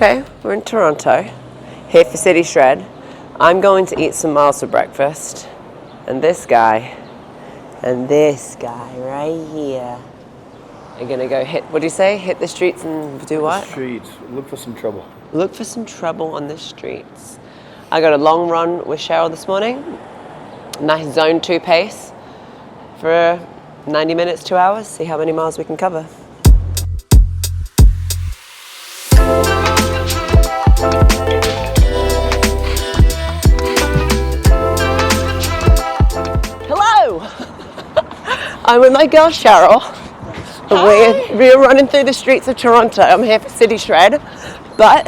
Okay, we're in Toronto, here for City Shred. I'm going to eat some miles for breakfast. And this guy right here are gonna go hit, what do you say? Hit the streets and do what? The streets, look for some trouble. Look for some trouble on the streets. I got a long run with Cheryl this morning. Nice zone 2 pace for 90 minutes, 2 hours. See how many miles we can cover. Hello! I'm with my girl Cheryl. We're running through the streets of Toronto. I'm here for City Shred, but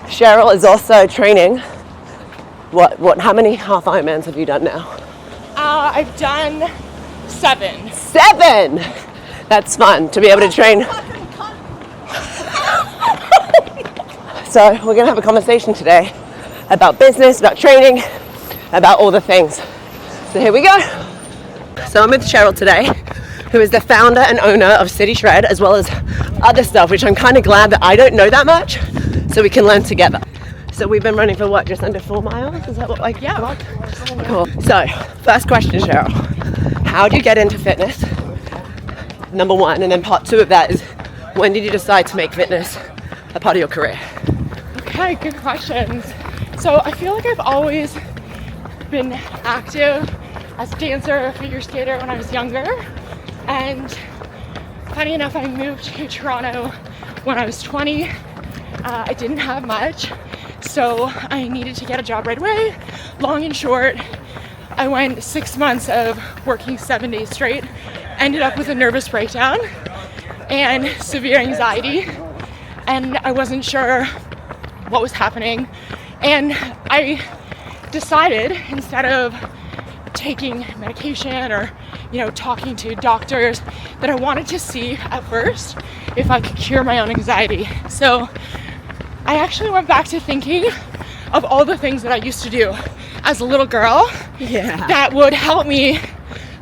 Cheryl is also training. How many half Ironmans have you done now? I've done 7. 7! That's fun to be able to train. So we're gonna have a conversation today about business, about training, about all the things. So here we go. So I'm with Cheryl today, who is the founder and owner of City Shred, as well as other stuff, which I'm kind of glad that I don't know that much, so we can learn together. So we've been running for what, just under 4 miles? Is that what, like, yeah. Cool. So, first question, Cheryl. How do you get into fitness? Number 1, and then part 2 of that is, when did you decide to make fitness a part of your career? Okay, good questions. So I feel like I've always been active as a dancer, figure skater when I was younger. And funny enough, I moved to Toronto when I was 20. I didn't have much, so I needed to get a job right away. Long and short, I went 6 months of working 7 days straight, ended up with a nervous breakdown and severe anxiety, and I wasn't sure what was happening. And I decided, instead of taking medication or talking to doctors, that I wanted to see at first if I could cure my own anxiety. So I actually went back to thinking of all the things that I used to do as a little girl that would help me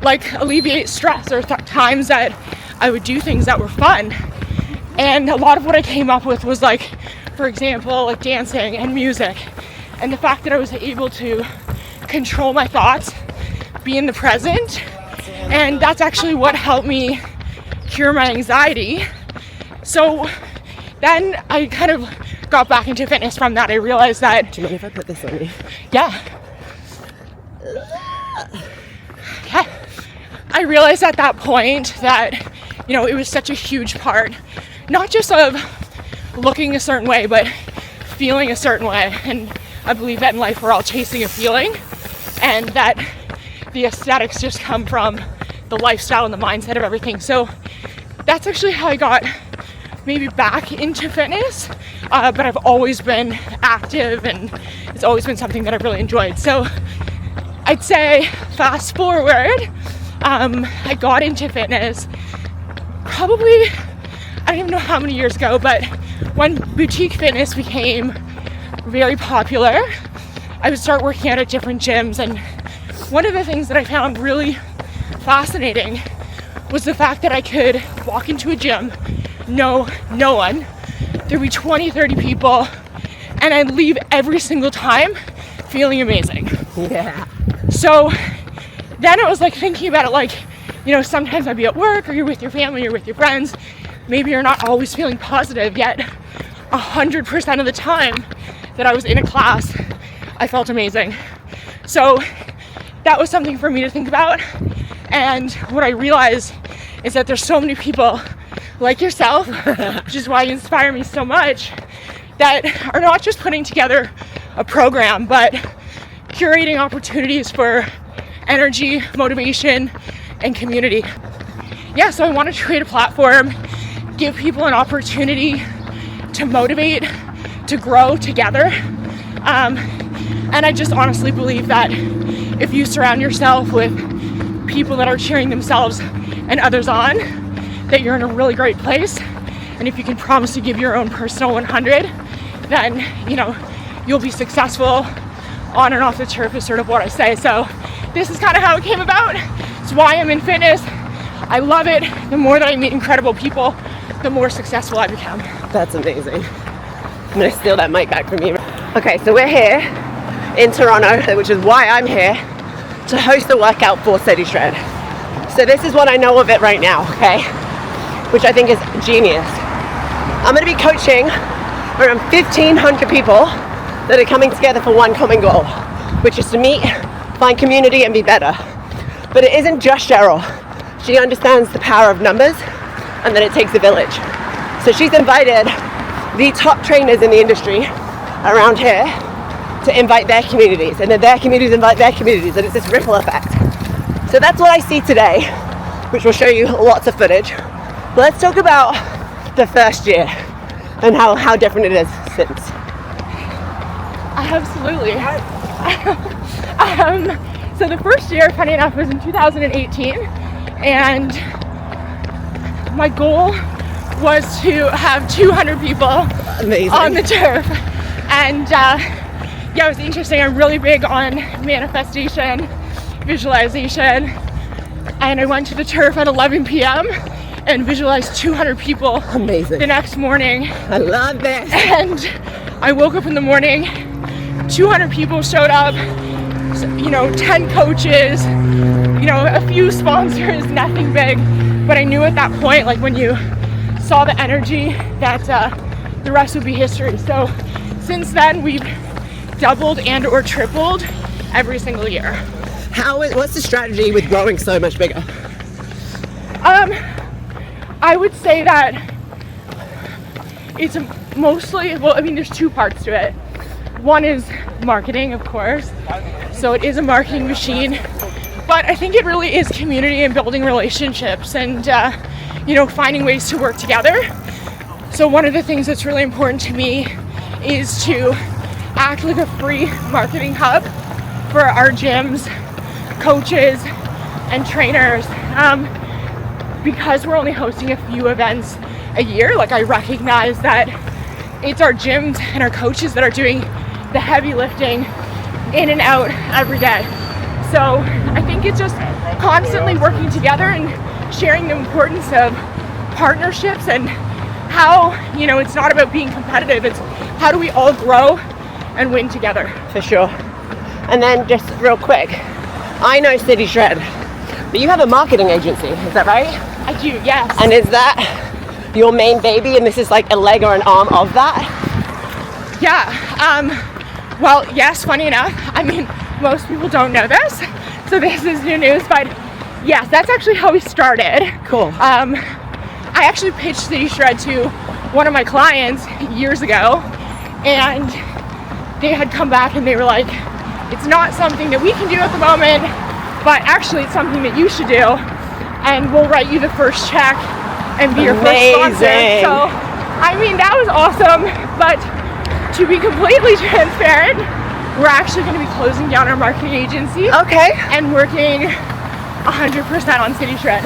alleviate stress, or times that I would do things that were fun. And a lot of what I came up with was for example, dancing and music, and the fact that I was able to control my thoughts, be in the present, and that's actually what helped me cure my anxiety. So then I kind of got back into fitness from that. I realized that... Do you mind if I put this on you? Yeah. Okay. I realized at that point that, it was such a huge part, not just of looking a certain way, but feeling a certain way. And I believe that in life we're all chasing a feeling, and that the aesthetics just come from the lifestyle and the mindset of everything. So that's actually how I got maybe back into fitness, but I've always been active, and it's always been something that I've really enjoyed. So I'd say fast forward, I got into fitness probably, I don't even know how many years ago, but when boutique fitness became very popular, I would start working out at different gyms. And one of the things that I found really fascinating was the fact that I could walk into a gym, no one, there'd be 20, 30 people, and I'd leave every single time feeling amazing. Yeah. So then it was thinking about it, sometimes I'd be at work, or you're with your family, you're with your friends, maybe you're not always feeling positive, yet 100% of the time that I was in a class, I felt amazing. So that was something for me to think about. And what I realized is that there's so many people like yourself, which is why you inspire me so much, that are not just putting together a program, but curating opportunities for energy, motivation, and community. Yeah, so I want to create a platform, give people an opportunity to motivate, to grow together. And I just honestly believe that if you surround yourself with people that are cheering themselves and others on, that you're in a really great place. And if you can promise to give your own personal 100, then you'll be successful on and off the turf, is sort of what I say. So this is kind of how it came about. It's why I'm in fitness. I love it. The more that I meet incredible people, the more successful I become. That's amazing. I'm gonna steal that mic back from you. Okay, so we're here in Toronto, which is why I'm here, to host a workout for Steady Shred. So this is what I know of it right now, okay? Which I think is genius. I'm gonna be coaching around 1,500 people that are coming together for one common goal, which is to meet, find community, and be better. But it isn't just Cheryl. She understands the power of numbers and that it takes a village. So she's invited the top trainers in the industry around here to invite their communities, and then their communities invite their communities, and it's this ripple effect. So that's what I see today, which will show you lots of footage. But let's talk about the first year and how different it is since. Absolutely. So the first year, funny enough, was in 2018, and my goal was to have 200 people on the turf. And yeah, it was interesting. I'm really big on manifestation, visualization, and I went to the turf at 11 p.m. and visualized 200 people. Amazing. The next morning. I love this. And I woke up in the morning, 200 people showed up, 10 coaches, a few sponsors, nothing big. But I knew at that point, like when you saw the energy, that the rest would be history. So since then, we've doubled and or tripled every single year. What's the strategy with growing so much bigger? I would say that it's mostly, there's two parts to it. One is marketing, of course. So it is a marketing machine, but I think it really is community and building relationships and, finding ways to work together. So one of the things that's really important to me is to act like a free marketing hub for our gyms, coaches, and trainers. Because we're only hosting a few events a year, like I recognize that it's our gyms and our coaches that are doing the heavy lifting in and out every day. So I think it's just constantly working together and sharing the importance of partnerships and how, it's not about being competitive, it's how do we all grow and win together. For sure. And then just real quick, I know Steady Shred, but you have a marketing agency, is that right? I do, yes. And is that your main baby and this is like a leg or an arm of that? Yeah, well, yes, funny enough. Most people don't know this, so this is new news, but yes, that's actually how we started. Cool. I actually pitched Steady Shred to one of my clients years ago, and they had come back and they were like, it's not something that we can do at the moment, but actually it's something that you should do, and we'll write you the first check and be your first sponsor. So, that was awesome, but to be completely transparent, we're actually going to be closing down our marketing agency. Okay. And working 100% on Steady Shred.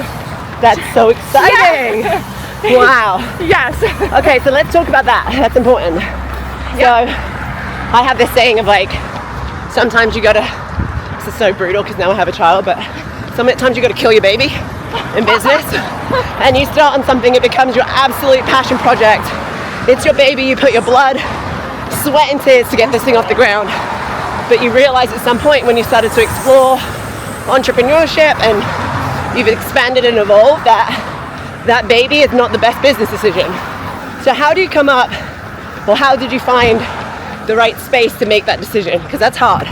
That's so exciting. Yeah. Wow. Yes. Okay, so let's talk about that. That's important. Yeah. So I have this saying of like, sometimes you gotta, this is so brutal because now I have a child, but sometimes you gotta kill your baby in business and you start on something, it becomes your absolute passion project. It's your baby, you put your blood, sweat and tears to get this thing off the ground. But you realize at some point when you started to explore entrepreneurship and you've expanded and evolved that baby is not the best business decision. So how do you come up, or how did you find the right space to make that decision? Because that's hard.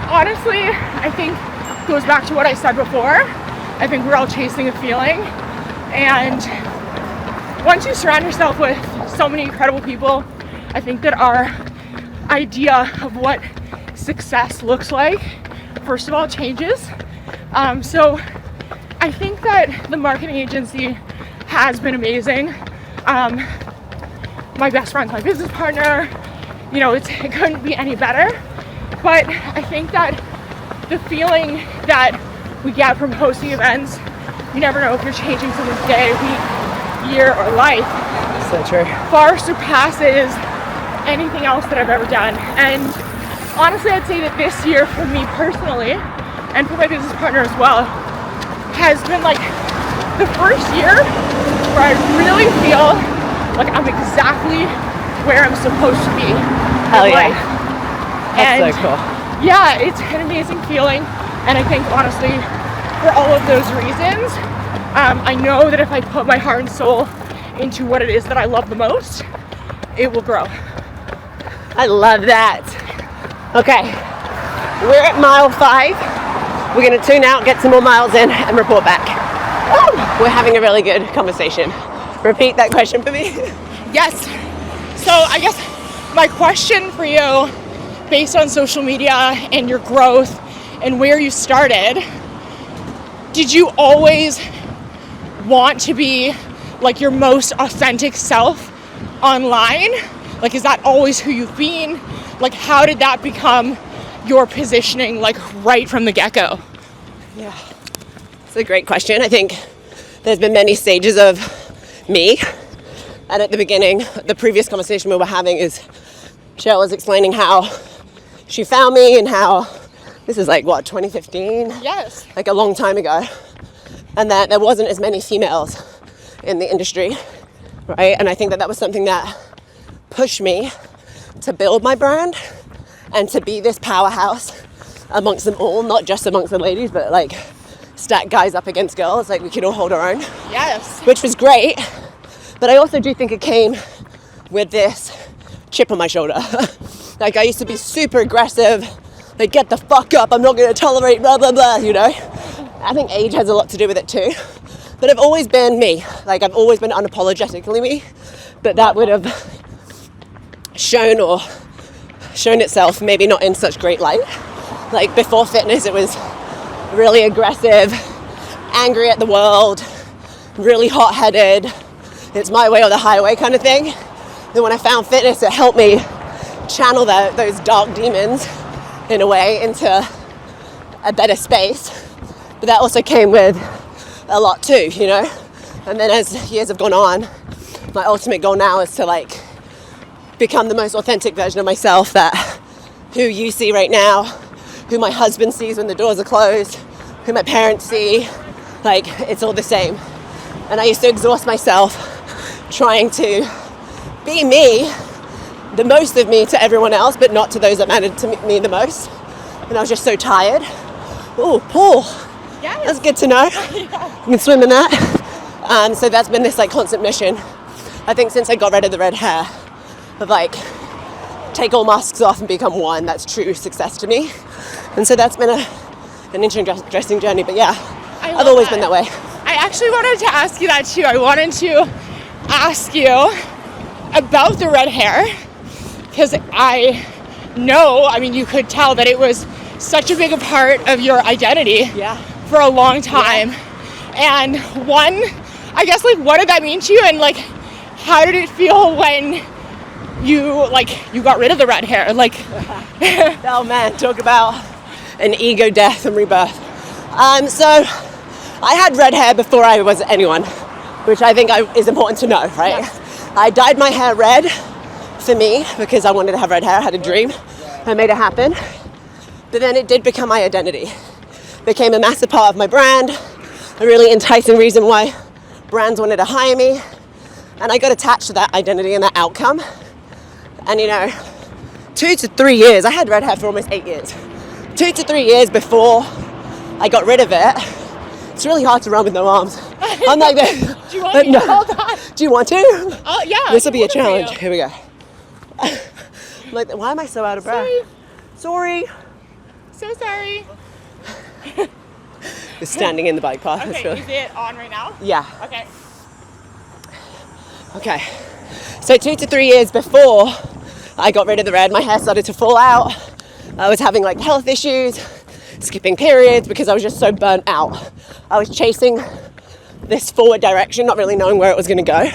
Honestly, I think it goes back to what I said before. I think we're all chasing a feeling, and once you surround yourself with so many incredible people, I think that our idea of what success looks like, first of all, changes. So I think that the marketing agency has been amazing. My best friend's my business partner. It couldn't be any better. But I think that the feeling that we get from hosting events, you never know if you're changing someone's day, week, year, or life. So true. Far surpasses anything else that I've ever done. And honestly, I'd say that this year for me personally, and for my business partner as well, has been like the first year where I really feel like I'm exactly where I'm supposed to be Hell in yeah. life. That's And so cool. yeah, it's an amazing feeling. And I think honestly, for all of those reasons, I know that if I put my heart and soul into what it is that I love the most, it will grow. I love that. Okay, we're at mile 5. We're gonna tune out, get some more miles in, and report back. We're having a really good conversation. Repeat that question for me. Yes. So I guess my question for you, based on social media and your growth and where you started, did you always want to be like your most authentic self online? Like, is that always who you've been? Like, how did that become your positioning, like, right from the get-go? Yeah, it's a great question. I think there's been many stages of me. And at the beginning, the previous conversation we were having is Cheryl was explaining how she found me and how this is like, what, 2015? Yes. Like a long time ago. And that there wasn't as many females in the industry, right? And I think that was something that pushed me to build my brand and to be this powerhouse amongst them all, not just amongst the ladies, but like stack guys up against girls, like we could all hold our own. Yes. Which was great, but I also do think it came with this chip on my shoulder. Like I used to be super aggressive, like get the fuck up, I'm not gonna tolerate blah blah blah, you know? I think age has a lot to do with it too. But I've always been me, like I've always been unapologetically me, but that would have shown itself maybe not in such great light. Like before fitness it was really aggressive, angry at the world, really hot-headed, it's my way or the highway kind of thing. Then when I found fitness, it helped me channel those dark demons in a way into a better space. But that also came with a lot too, you know? And then as years have gone on, my ultimate goal now is to like become the most authentic version of myself, that who you see right now, who my husband sees when the doors are closed, who my parents see, like it's all the same. And I used to exhaust myself trying to be me, the most of me to everyone else, but not to those that mattered to me the most. And I was just so tired. Oh, pool. Yes. That's good to know. Yeah. You can swim in that. So that's been this like constant mission. I think since I got rid of the red hair, of like take all masks off and become one. That's true success to me. And so that's been an interesting journey. But yeah, I've always been that way. I actually wanted to ask you that too. I wanted to ask you about the red hair, because I mean, you could tell that it was such a big a part of your identity for a long time. Yeah. And one, I guess, like, what did that mean to you? And like, how did it feel when you got rid of the red hair? Like, oh man, talk about an ego death and rebirth. So I had red hair before I was anyone, which I think is important to know, right? Yes. I dyed my hair red for me because I wanted to have red hair. I had a dream. I made it happen. But then it did become my identity. It became a massive part of my brand, a really enticing reason why brands wanted to hire me. And I got attached to that identity and that outcome. And 2 to 3 years, I had red hair for almost 8 years. 2 to 3 years before I got rid of it, it's really hard to run with no arms. I'm like this. Do you want me to hold on? Do you want to? Oh, yeah. This will be a challenge. Here we go. I'm like, why am I so out of breath? Sorry. So sorry. Just standing in the bike path. Okay, is it on right now? Yeah. Okay. So 2 to 3 years before I got rid of the red, my hair started to fall out. I was having like health issues, skipping periods because I was just so burnt out. I was chasing this forward direction, not really knowing where it was going to go.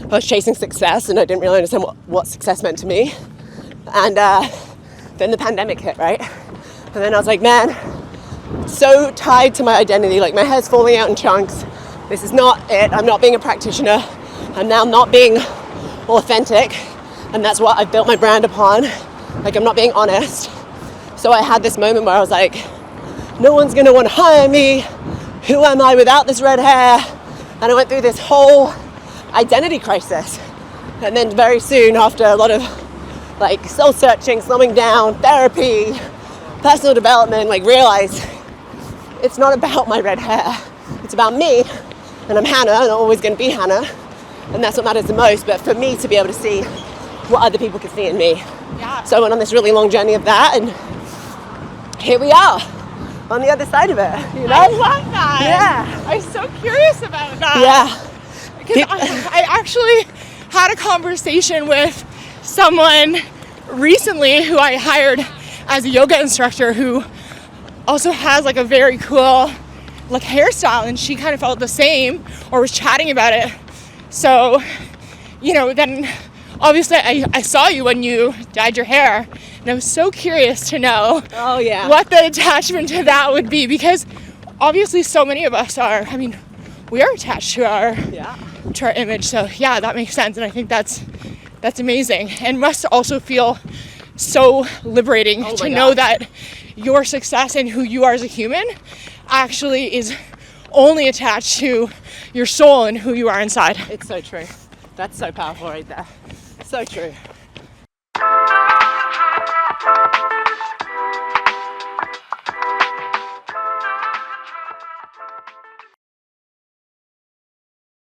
I was chasing success and I didn't really understand what success meant to me. And then the pandemic hit, right? And then I was like, man, so tied to my identity, like my hair's falling out in chunks. This is not it. I'm not being a practitioner. I'm now not being authentic. And that's what I've built my brand upon. Like, I'm not being honest. So I had this moment where I was like, no one's gonna want to hire me. Who am I without this red hair? And I went through this whole identity crisis. And then very soon, after a lot of like soul searching, slowing down, therapy, personal development, like realized it's not about my red hair. It's about me. And I'm Hannah, and I'm always going to be Hannah. And that's what matters the most. But for me to be able to see what other people can see in me. Yeah. So I went on this really long journey of that, and here we are on the other side of it. You know? I love that. Yeah. I'm so curious about that. Yeah. Because I actually had a conversation with someone recently who I hired as a yoga instructor who also has like a very cool like hairstyle, and she kind of felt the same or was chatting about it. So, you know, then obviously I saw you when you dyed your hair, and I was so curious to know what the attachment to that would be, because obviously so many of us are, I mean, we are attached to our image. So yeah, that makes sense. And I think that's amazing, and must also feel so liberating to know that your success and who you are as a human actually is only attached to your soul and who you are inside. It's so true. That's so powerful right there. So true.